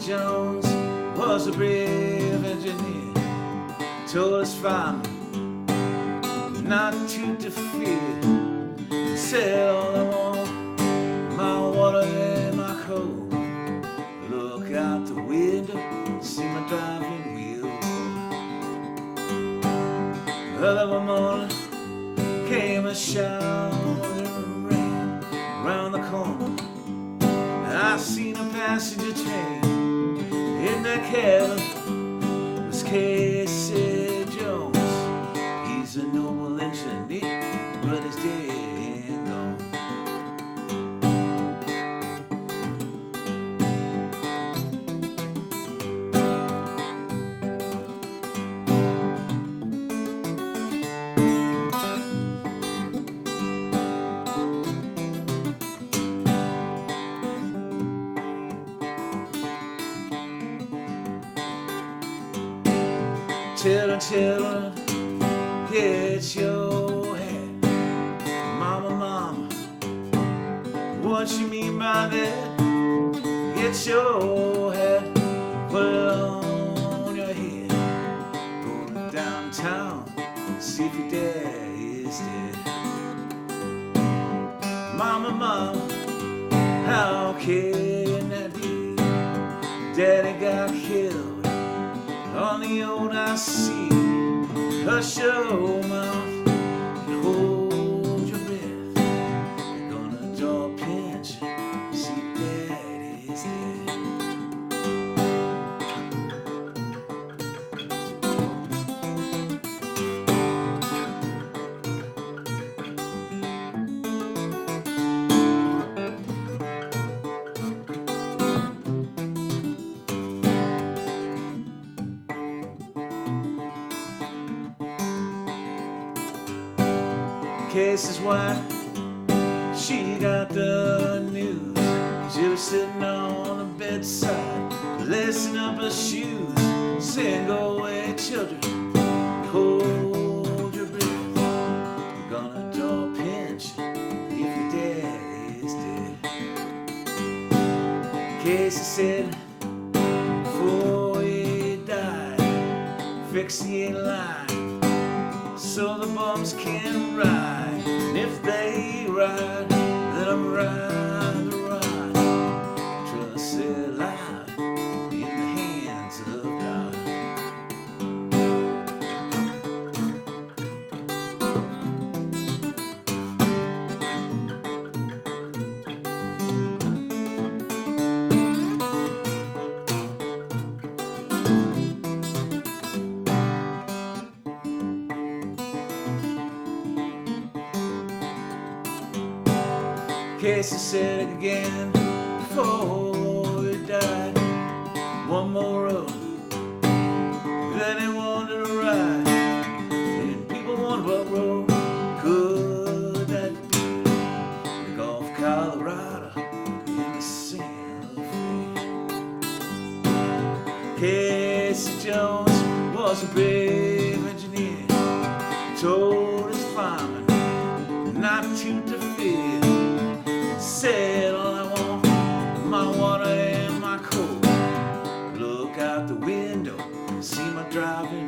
Jones was a brave engineer, told his fireman not to interfere. Said all I want, my water and my coal. Look out the window, see my driving wheel. Early one morning came a shower of rain. Round the corner I seen a passenger train. In that cabin was Casey Jones. He's a noble engineer, but he's dead and gone. Children, children, get your hat. Mama, mama, what you mean by that? Get your hat, put it on your head. Going downtown, see if your dad is dead. Mama, mama, how can that be? Daddy got killed on the old I-C. Hush your mouth and hold your breath. You're gonna draw a pension, see daddy's dead. Casey's wife, she got the news. She was sitting on the bedside, lacing up her shoes, saying, go away, children, hold your breath. You're gonna draw a pension if your dad is dead. Casey said, before he died, fix he ain't lying, so the bums can ride. And if they ride, let them ride the ride. Trust their life in the hands of God. Casey said again before he died, one more road that he wanted to ride. And people wonder what road could that be? The Gulf of Colorado in the Santa Fe. Casey Jones was a brave engineer, told his fireman not to interfere. Said all I want, my water and my coal. Look out the window, see my driving